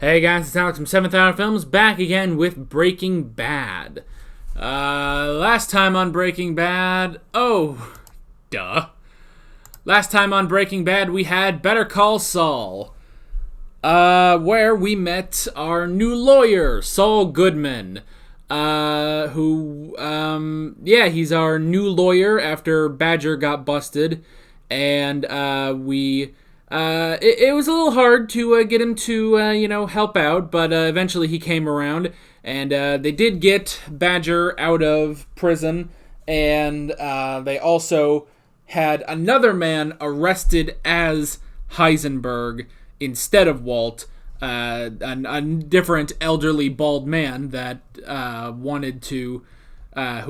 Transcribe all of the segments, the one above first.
Hey guys, it's Alex from 7th Hour Films, back again with Breaking Bad. Last time on Breaking Bad... Last time on Breaking Bad, we had Better Call Saul, where we met our new lawyer, Saul Goodman, he's our new lawyer after Badger got busted, and it was a little hard to get him to, help out, but eventually he came around, and they did get Badger out of prison, and they also had another man arrested as Heisenberg instead of Walt, a different elderly bald man that who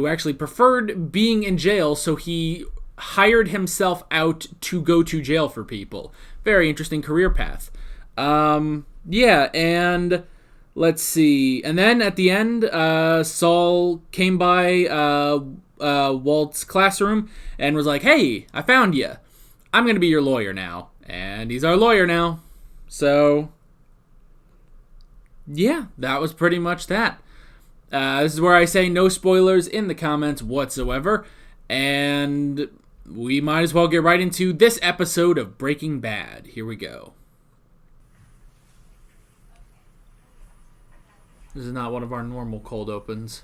actually preferred being in jail, so he hired himself out to go to jail for people. Very interesting career path. And let's see. And then at the end, Saul came by Walt's classroom and was like, "Hey, I found you. I'm going to be your lawyer now." And he's our lawyer now. So, yeah, that was pretty much that. This is where I say no spoilers in the comments whatsoever. And we might as well get right into this episode of Breaking Bad. Here we go. This is not one of our normal cold opens.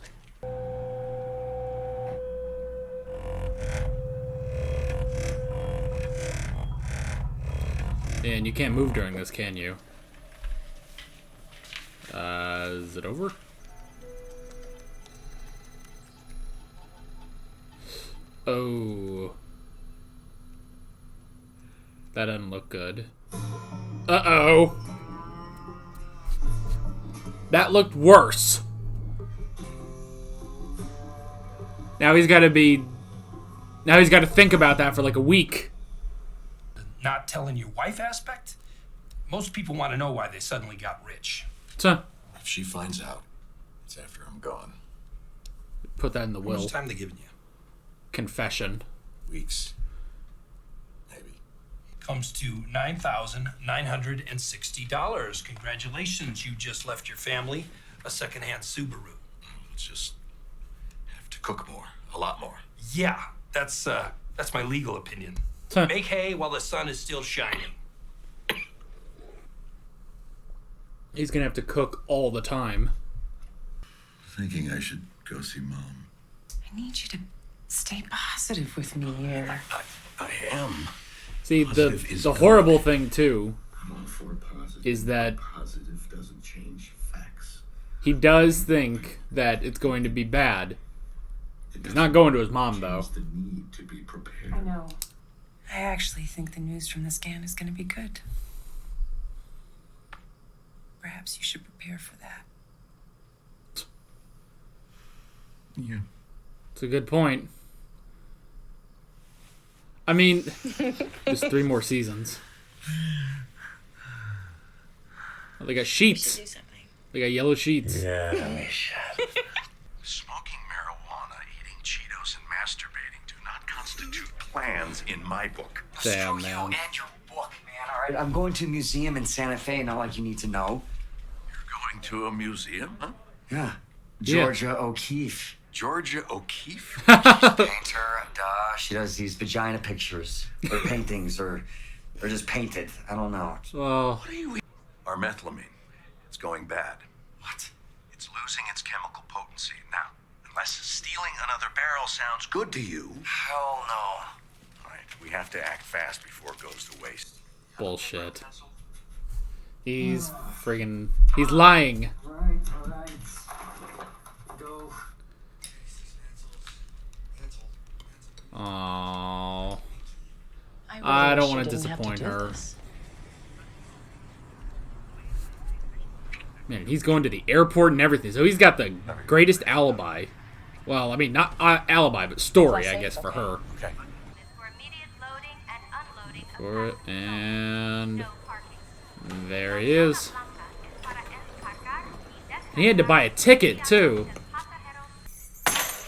And you can't move during this, can you? Is it over? Oh. That doesn't look good. Uh-oh. That looked worse. Now he's got to think about that for like a week. Not telling your wife aspect? Most people want to know why they suddenly got rich. So, if she finds out, it's after I'm gone. Put that in the will. How much time they giving you? Confession. Weeks. Maybe. Comes to $9,960. Congratulations, you just left your family a secondhand Subaru. Let's just have to cook more. A lot more. Yeah, that's my legal opinion. Huh. Make hay while the sun is still shining. He's gonna have to cook all the time. Thinking I should go see Mom. I need you to stay positive with me here. I am. See, the horrible thing too I'm all for positive. is that Positive doesn't change facts. he does think that it's going to be bad. He's not going to his mom though. The need to be prepared. I know. I actually think the news from the scan is going to be good. Perhaps you should prepare for that. Yeah. It's a good point. I mean, just 3 more seasons. Oh, they got sheets. They got yellow sheets. Yeah. Smoking marijuana, eating Cheetos, and masturbating do not constitute plans in my book. Damn, Screw you man. and your book, man, all right? I'm going to a museum in Santa Fe, not like you need to know. You're going to a museum, huh? Yeah. Georgia O'Keeffe. Georgia O'Keeffe? Painter, duh. She does these vagina pictures. Or paintings, or they're just painted. I don't know. Oh, What are you eating? Armethylamine. It's going bad. What? It's losing its chemical potency. Now, unless stealing another barrel sounds good to you, Hell no. all right, we have to act fast before it goes to waste. bullshit. He's lying. All right. Go. Aww. I don't want to disappoint her. Man, he's going to the airport and everything, so he's got the greatest alibi. Well, I mean, not alibi, but story, I guess, for her. Okay. For immediate loading and unloading of For it, and no parking. there he is. And he had to buy a ticket, too.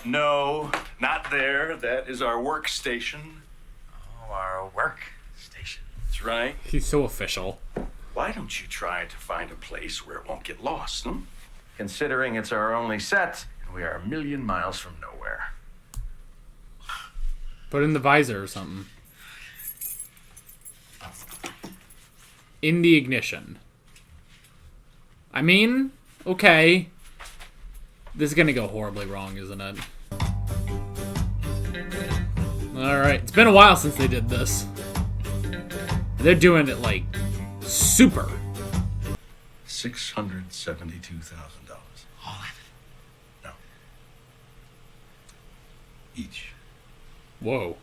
No, not there. That is our workstation. Oh, our work station. That's right. He's so official. Why don't you try to find a place where it won't get lost, hmm? Considering it's our only set, and we are a million miles from nowhere. Put in the visor or something. In the ignition. I mean, okay. This is gonna go horribly wrong, isn't it? Alright, it's been a while since they did this. They're doing it, like, super. $672,000. All of No. Each. Whoa.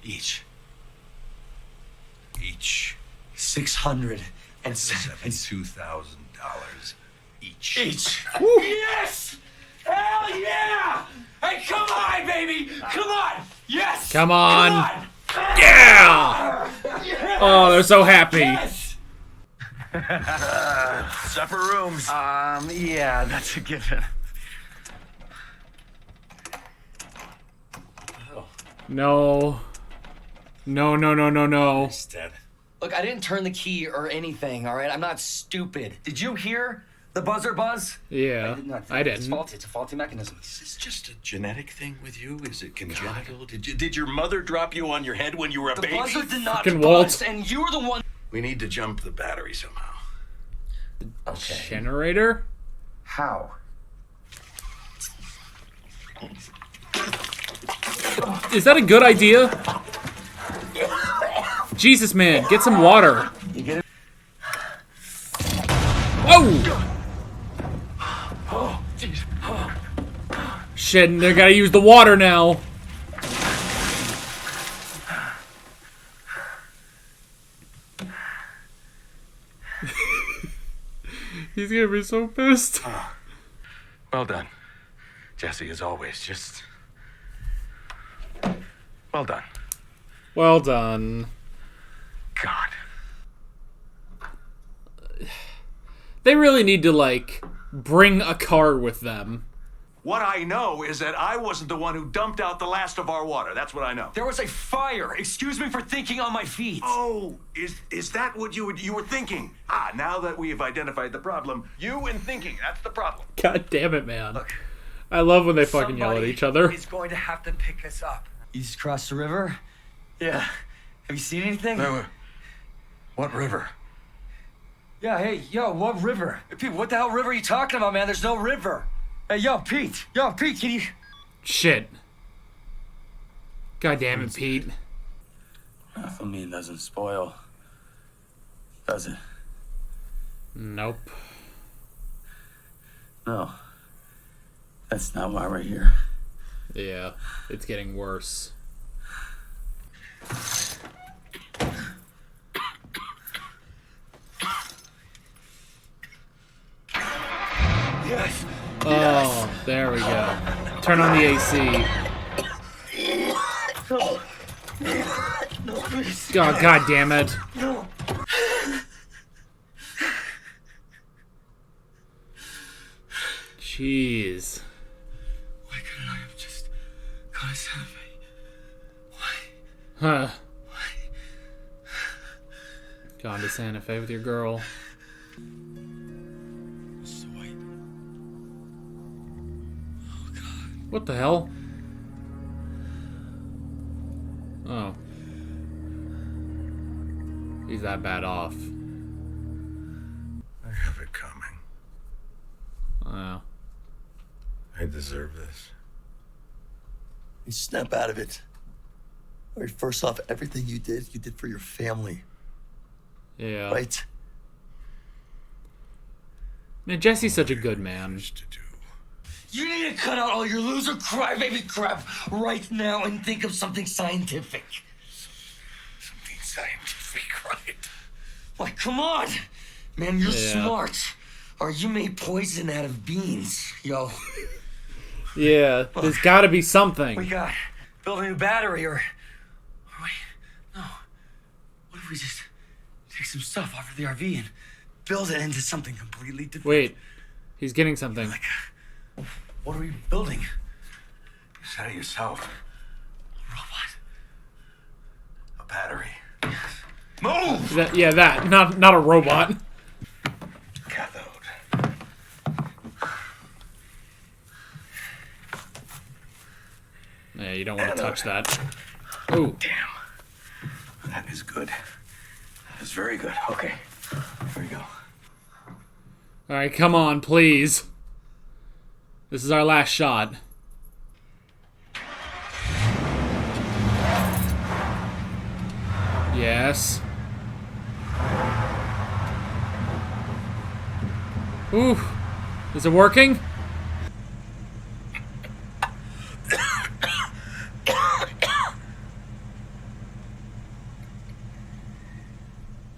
Each. it. $672,000 Each. Each. Yes! Hell yeah! Hey, come on, baby! Come on! Yes! Come on. Come on! Yeah! Oh, they're so happy. Yes! Supper rooms. Yeah, that's a given. No. No, no, no, no, no. He's dead. Look, I didn't turn the key or anything, all right? I'm not stupid. Did you hear the buzzer buzz? Yeah, I It's didn't. faulty. It's a faulty mechanism. Is this just a genetic thing with you? Is it congenital? Did your mother drop you on your head when you were a The baby? buzzer did not Fucking buzz, Walt. and you were the one. We need to jump the battery somehow. Okay. Generator? How? Is that a good idea? Jesus, man, get some water. You get it? Oh! Shit, they gotta use the water now. He's gonna be so pissed. Well done. Jesse, as always, just... Well done. Well done. God. They really need to, like, bring a car with them. What I know is that I wasn't the one who dumped out the last of our water. That's what I know. There was a fire. Excuse me for thinking on my feet. Oh, is that what you were thinking? Ah, now that we have identified the problem, you and thinking, that's the problem. God damn it, man. Look, I love when they fucking yell at somebody each other. is going to have to pick us up. You just crossed the river? Yeah. Have you seen anything? What river? Yeah, hey, yo, what river? Hey, Pete, what the hell river are you talking about, man? There's no river. Hey, yo, Pete, can you... Shit. God damn it, Pete. Nothing mean doesn't spoil, does it? Nope. No. That's not why we're here. Yeah, it's getting worse. Yes! Oh, there we go. Turn on the AC. Oh, God damn it. Jeez. Why couldn't I have just gone to Santa Fe? Why? Huh. Why? Gone to Santa Fe with your girl. So white. What the hell? Oh. He's that bad off. I have it coming. Oh. I deserve this. You snap out of it. All right, first off, everything you did for your family, Yeah. right? Man, Jesse's such a good man. To do. You need to cut out all your loser crybaby crap right now and think of something scientific. Something scientific, right? Like, come on! Man, you're Yeah. smart. Or you made poison out of beans, yo. Yeah, there's gotta be something. We got build a new battery or wait, no. What if we just take some stuff off of the RV and build it into something completely different? Wait, he's getting something. Like, what are we building? You said it yourself. A robot? A battery. Move! That, yeah, that. Not a robot. you don't want to touch that. Oh. Damn. That is good. That is very good. Okay. Here we go. Alright, come on, please. This is our last shot. Yes. Ooh. Is it working?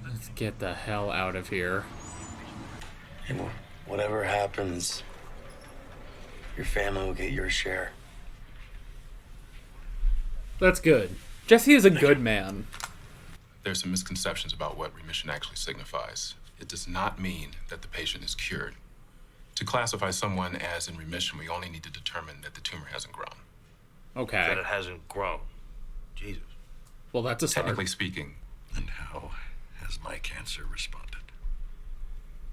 Let's get the hell out of here. Hey, whatever happens, your family will get your share. That's good. Jesse is a good man. There's some misconceptions about what remission actually signifies. It does not mean that the patient is cured. To classify someone as in remission, we only need to determine that the tumor hasn't grown. Okay. That it hasn't grown. Jesus. Well, that's a start. Technically speaking. And how has my cancer responded?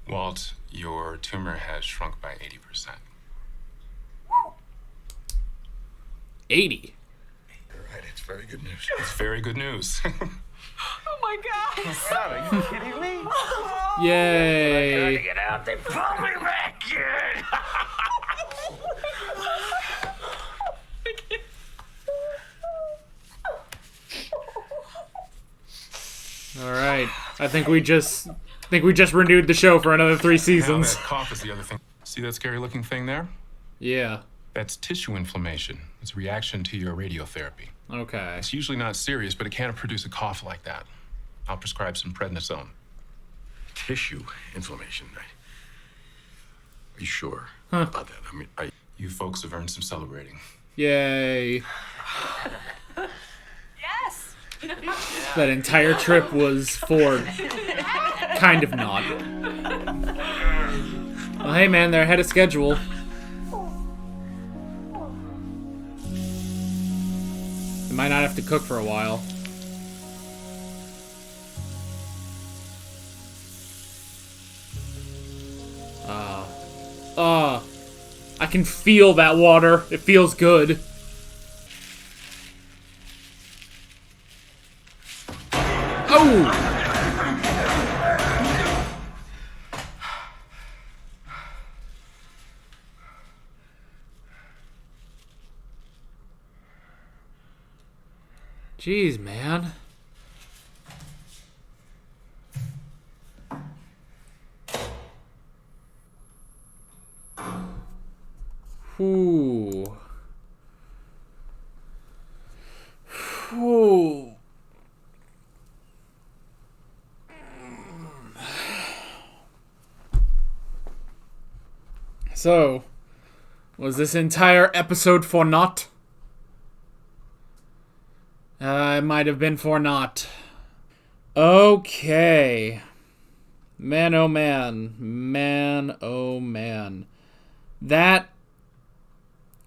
Walt, your tumor has shrunk by 80%. 80. You're right, it's very good news. It's very good news. Oh my God! Are you kidding me? Yay. Get out. They pulled me back, kid. All right. I think we just renewed the show for another 3 Now, seasons. that cough is the other thing. See that scary looking thing there? Yeah. That's tissue inflammation. It's a reaction to your radiotherapy. Okay. It's usually not serious, but it can produce a cough like that. I'll prescribe some prednisone. Tissue inflammation. Are you sure Huh. about that? I mean, You folks have earned some celebrating. Yay. Yes! That entire trip was for kind of not. Well, hey man, they're ahead of schedule. They might not have to cook for a while. I can feel that water. It feels good. Oh! Jeez, man. Ooh. Ooh. So, was this entire episode for naught? It might have been for naught. Okay. Man, oh man. Man, oh man. That...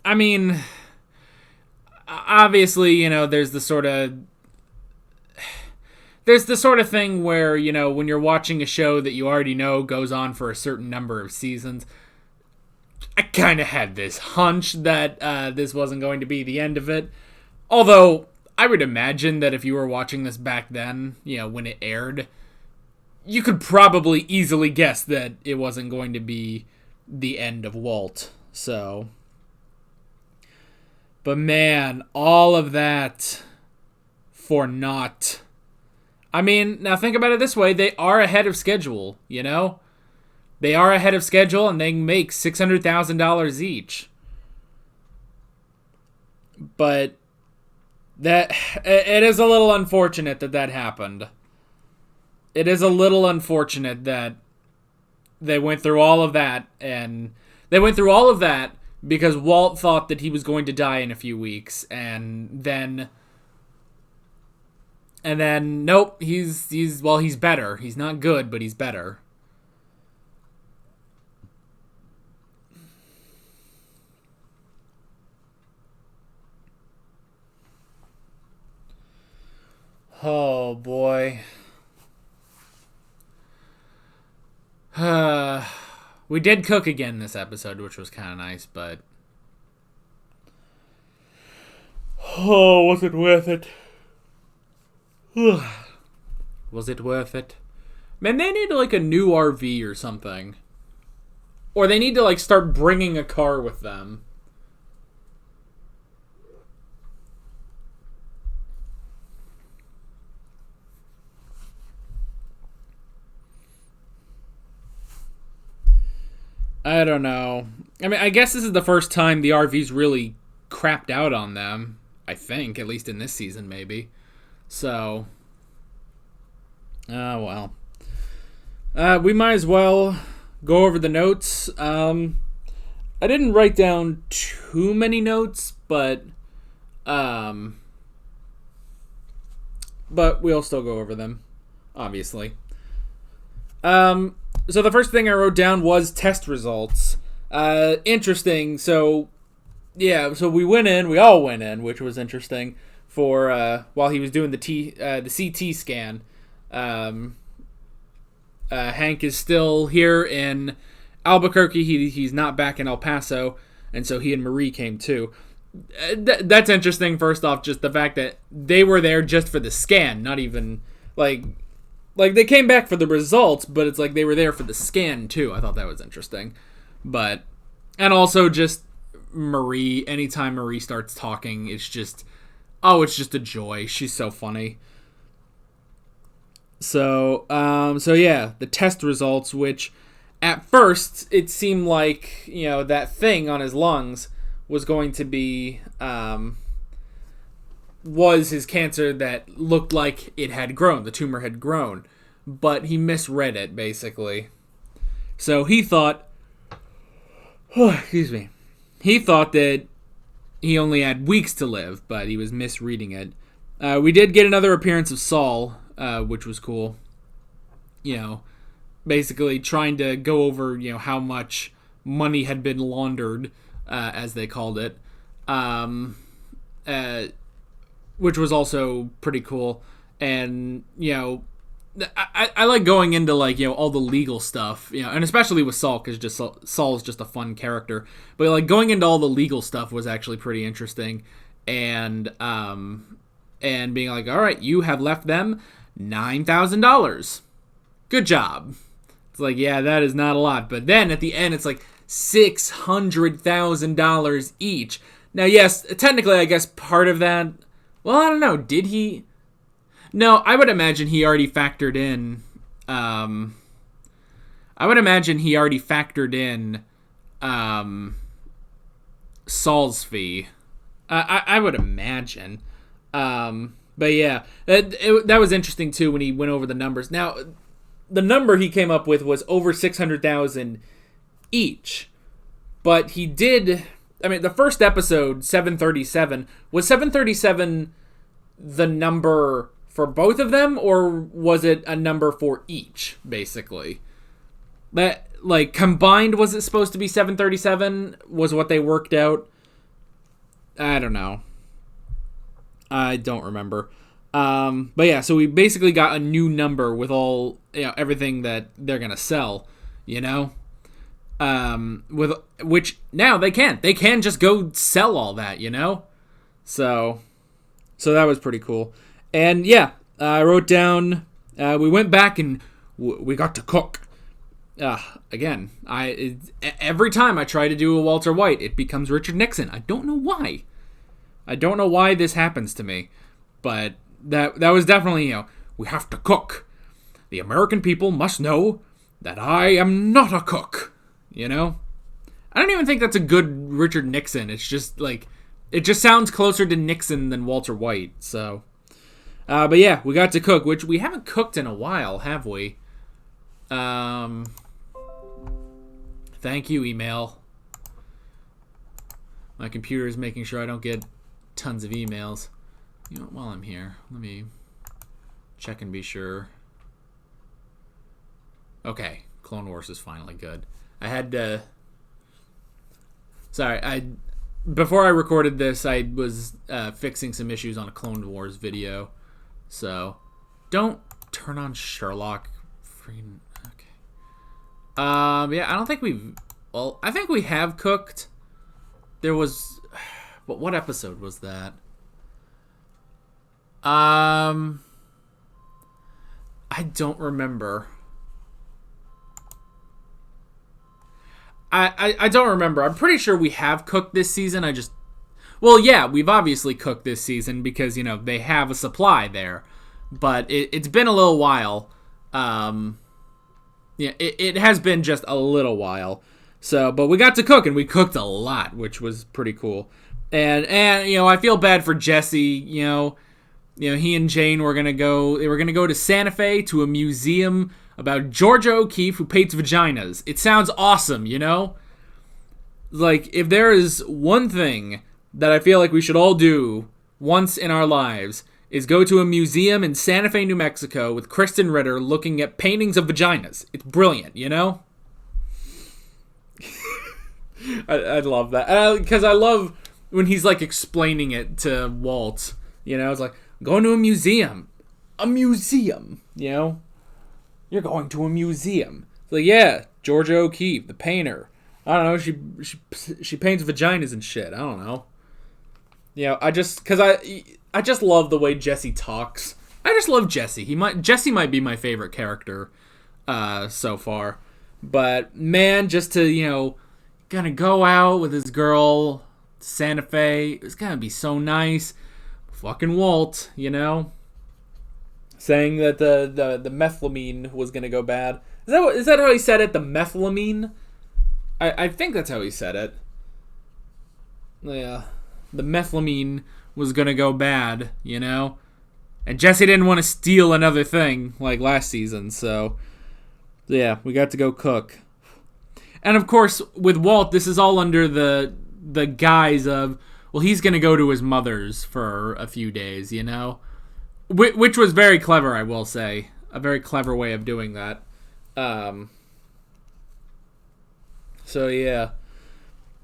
I mean, obviously, you know, there's the sort of thing where, you know, when you're watching a show that you already know goes on for a certain number of seasons, I kind of had this hunch that this wasn't going to be the end of it. Although, I would imagine that if you were watching this back then, you know, when it aired, you could probably easily guess that it wasn't going to be the end of Walt. So... But man, all of that for naught. I mean, now think about it this way. They are ahead of schedule, you know? They are ahead of schedule and they make $600,000 each. But it is a little unfortunate that happened. It is a little unfortunate that they went through all of that, and they went through all of that because Walt thought that he was going to die in a few weeks, and then nope, he's better. He's not good, but he's better. Oh boy. We did cook again this episode, which was kind of nice, but... Oh, was it worth it? Was it worth it? Man, they need like a new RV or something. Or they need to like start bringing a car with them. I don't know. I mean, I guess this is the first time the RV's really crapped out on them. I think, at least in this season, maybe. So, well. We might as well go over the notes. I didn't write down too many notes, but we'll still go over them, obviously. So the first thing I wrote down was test results. Interesting. So, yeah, so we all went in, which was interesting, for while he was doing the CT scan. Hank is still here in Albuquerque. He's not back in El Paso, and so he and Marie came too. That's interesting, first off, just the fact that they were there just for the scan, not even, like they came back for the results, but it's like they were there for the scan too. I thought that was interesting. And also just Marie, anytime Marie starts talking, it's just a joy. She's so funny. So yeah, the test results, which at first it seemed like, that thing on his lungs was going to be, was his cancer that looked like it had grown. The tumor had grown, but he misread it, basically. So he thought, excuse me, he thought that he only had weeks to live, but he was misreading it. We did get another appearance of Saul, which was cool. Basically trying to go over, how much money had been laundered, as they called it, which was also pretty cool. And, I like going into, like, all the legal stuff, and especially with Saul, because Saul is just a fun character. But, like, going into all the legal stuff was actually pretty interesting. And being like, all right, you have left them $9,000. Good job. It's like, yeah, that is not a lot. But then at the end, it's like $600,000 each. Now, yes, technically, I guess part of that, well, I don't know. Did he? No, I would imagine he already factored in, Saul's fee. I would imagine. But yeah, that was interesting too when he went over the numbers. Now, the number he came up with was over $600,000 each. But he did, the first episode, 737, was 737 the number for both of them, or was it a number for each, basically? That, like, combined, was it supposed to be 737? Was what they worked out? I don't know. I don't remember. But yeah, so we basically got a new number with all, everything that they're gonna sell, with which now they can just go sell all that, so that was pretty cool. And yeah, I wrote down, we went back and we got to cook. Again, every time I try to do a Walter White, it becomes Richard Nixon. I don't know why. I don't know why this happens to me, but that was definitely, we have to cook. The American people must know that I am not a cook, I don't even think that's a good Richard Nixon. It's just, like, it just sounds closer to Nixon than Walter White, so. But yeah, we got to cook, which we haven't cooked in a while, have we? Thank you, email. My computer is making sure I don't get tons of emails. While I'm here, let me check and be sure. Okay, Clone Wars is finally good. I had to... Sorry, before I recorded this, I was fixing some issues on a Clone Wars video. So, don't turn on Sherlock. Okay. Yeah, I don't think we've... Well, I think we have cooked. There was... But what episode was that? I don't remember. I don't remember. I'm pretty sure we have cooked this season. Well, yeah, we've obviously cooked this season because, they have a supply there. But it's been a little while. It has been just a little while. So, but we got to cook, and we cooked a lot, which was pretty cool. And I feel bad for Jesse. He and Jane were gonna go. They were gonna go to Santa Fe to a museum about Georgia O'Keeffe who paints vaginas. It sounds awesome, Like, if there is one thing that I feel like we should all do once in our lives, is go to a museum in Santa Fe, New Mexico with Kristen Ritter looking at paintings of vaginas. It's brilliant, I love that. Because I love when he's, like, explaining it to Walt. It's like, going to a museum. A museum, You're going to a museum. It's like, yeah, Georgia O'Keeffe, the painter. I don't know, she paints vaginas and shit. I don't know. I just love the way Jesse talks. I just love Jesse. Jesse might be my favorite character so far. But man, just to, gonna go out with his girl, Santa Fe, it's gonna be so nice. Fucking Walt, saying that the methylamine was gonna go bad. Is that how he said it? The methylamine? I think that's how he said it. Yeah. The methylamine was gonna go bad, And Jesse didn't want to steal another thing like last season, so yeah, we got to go cook. And of course, with Walt, this is all under the guise of, well, he's gonna go to his mother's for a few days, Which was very clever, I will say. A very clever way of doing that. So yeah.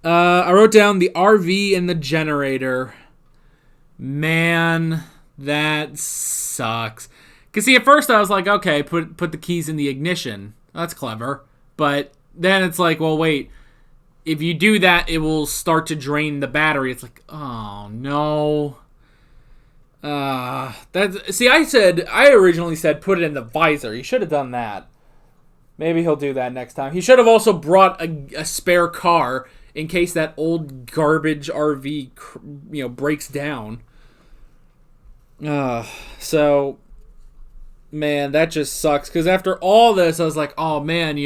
I wrote down the RV and the generator. Man, that sucks. Because, see, at first I was like, okay, put the keys in the ignition. That's clever. But then it's like, well, wait. If you do that, it will start to drain the battery. It's like, oh, no. I originally said put it in the visor. He should have done that. Maybe he'll do that next time. He should have also brought a spare car in case that old garbage RV, breaks down. So, man, that just sucks. Because after all this, I was like, oh, man,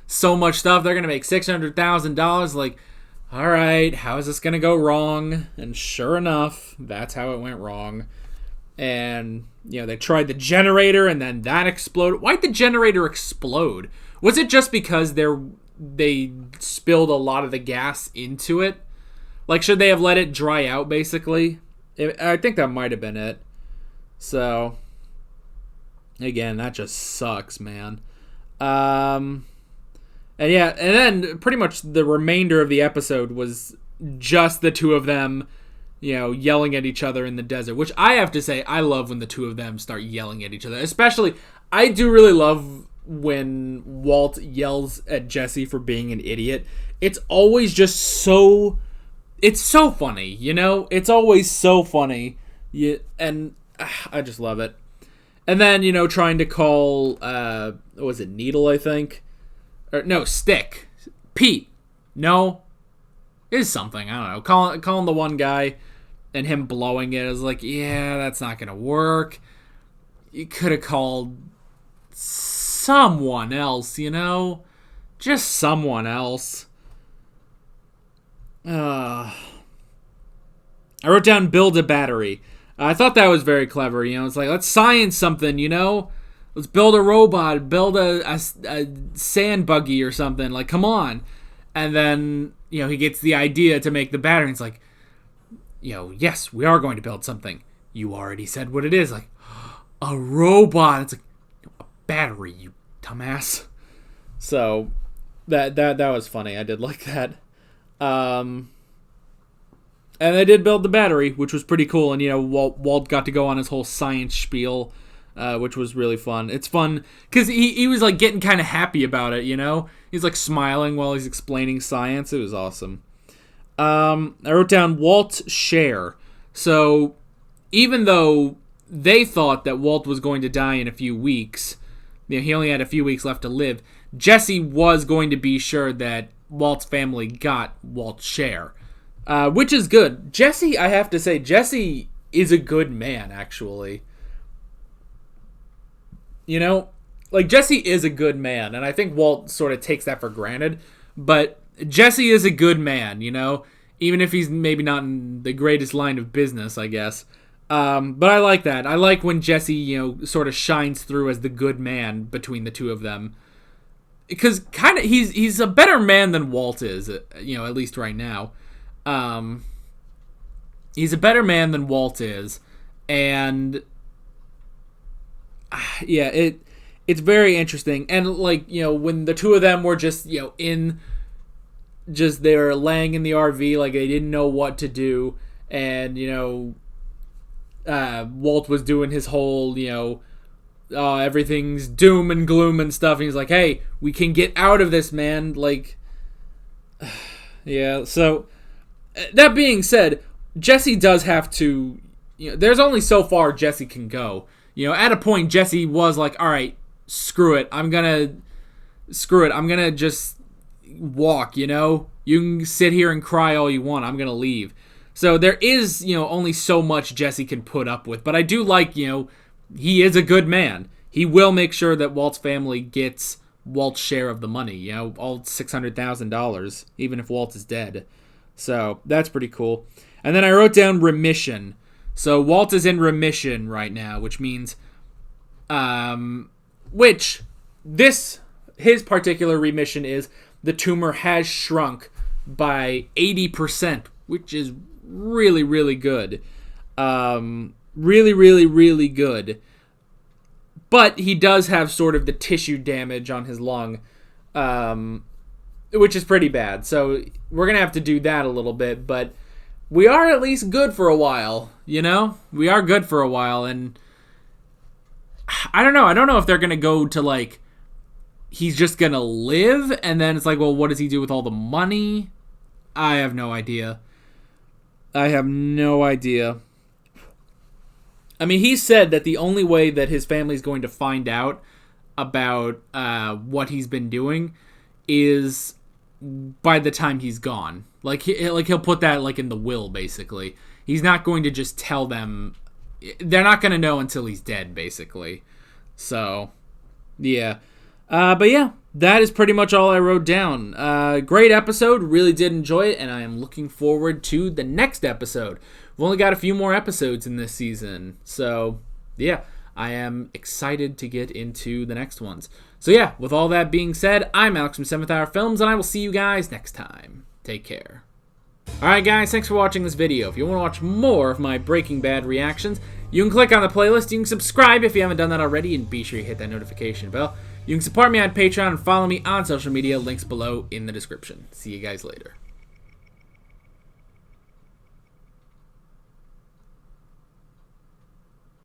so much stuff. They're going to make $600,000. Like, all right, how is this going to go wrong? And sure enough, that's how it went wrong. And, they tried the generator, and then that exploded. Why'd the generator explode? Was it just because they spilled a lot of the gas into it? Like, should they have let it dry out, basically? I think that might have been it. So, again, that just sucks, man. And yeah, and then pretty much the remainder of the episode was just the two of them, yelling at each other in the desert, which I have to say, I love when the two of them start yelling at each other. Especially, I do really love when Walt yells at Jesse for being an idiot. It's always just so... It's so funny, It's always so funny. And I just love it. And then, trying to call... was it Needle, I think? Or, no, Stick. Pete. No. It is something. I don't know. Calling the one guy and him blowing it. I was like, yeah, that's not going to work. You could have called someone else, Just someone else. I wrote down build a battery. I thought that was very clever, It's like, let's science something, Let's build a robot, build a sand buggy or something. Like, come on. And then, he gets the idea to make the battery. It's like, yes, we are going to build something. You already said what it is. Like, a robot. It's like, a battery, you dumbass. So, that was funny. I did like that. And they did build the battery, which was pretty cool. And, Walt got to go on his whole science spiel, which was really fun. It's fun because he was, like, getting kind of happy about it, He's, like, smiling while he's explaining science. It was awesome. I wrote down Walt share. So, even though they thought that Walt was going to die in a few weeks. You know, he only had a few weeks left to live. Jesse was going to be sure that Walt's family got Walt's share, which is good. Jesse, I have to say, Jesse is a good man, actually. You know, like, Jesse is a good man, and I think Walt sort of takes that for granted, but Jesse is a good man, you know, even if he's maybe not in the greatest line of business, I guess. But I like that. I like when Jesse, you know, sort of shines through as the good man between the two of them. Because kind of he's a better man than Walt is, you know, at least right now. He's a better man than Walt is, and yeah, it's very interesting. And like, you know, when the two of them were just, you know, they were laying in the RV, like they didn't know what to do, and you know, Walt was doing his whole, you know, everything's doom and gloom and stuff, and he's like, hey, we can get out of this, man. Like, yeah, so that being said, Jesse does have to, you know, there's only so far Jesse can go. You know, at a point, Jesse was like, all right, screw it, I'm gonna just walk, you know? You can sit here and cry all you want, I'm gonna leave. So there is, you know, only so much Jesse can put up with, but I do like, you know, he is a good man. He will make sure that Walt's family gets Walt's share of the money, you know, all $600,000, even if Walt is dead. So that's pretty cool. And then I wrote down remission. So Walt is in remission right now, which means, his particular remission is the tumor has shrunk by 80%, which is really, really good. Really, really, really good. But he does have sort of the tissue damage on his lung, which is pretty bad. So we're going to have to do that a little bit, but we are at least good for a while, you know? We are good for a while, and I don't know. I don't know if they're going to go to, like, he's just going to live, and then it's like, well, what does he do with all the money? I have no idea. I mean, he said that the only way that his family's going to find out about what he's been doing is by the time he's gone. Like he'll put that like in the will, basically. He's not going to just tell them. They're not going to know until he's dead, basically. So, yeah. But yeah, that is pretty much all I wrote down. Great episode. Really did enjoy it, and I am looking forward to the next episode. We've only got a few more episodes in this season. So, yeah, I am excited to get into the next ones. So, yeah, with all that being said, I'm Alex from 7th Hour Films, and I will see you guys next time. Take care. Alright, guys, thanks for watching this video. If you want to watch more of my Breaking Bad reactions, you can click on the playlist, you can subscribe if you haven't done that already, and be sure you hit that notification bell. You can support me on Patreon and follow me on social media, links below in the description. See you guys later.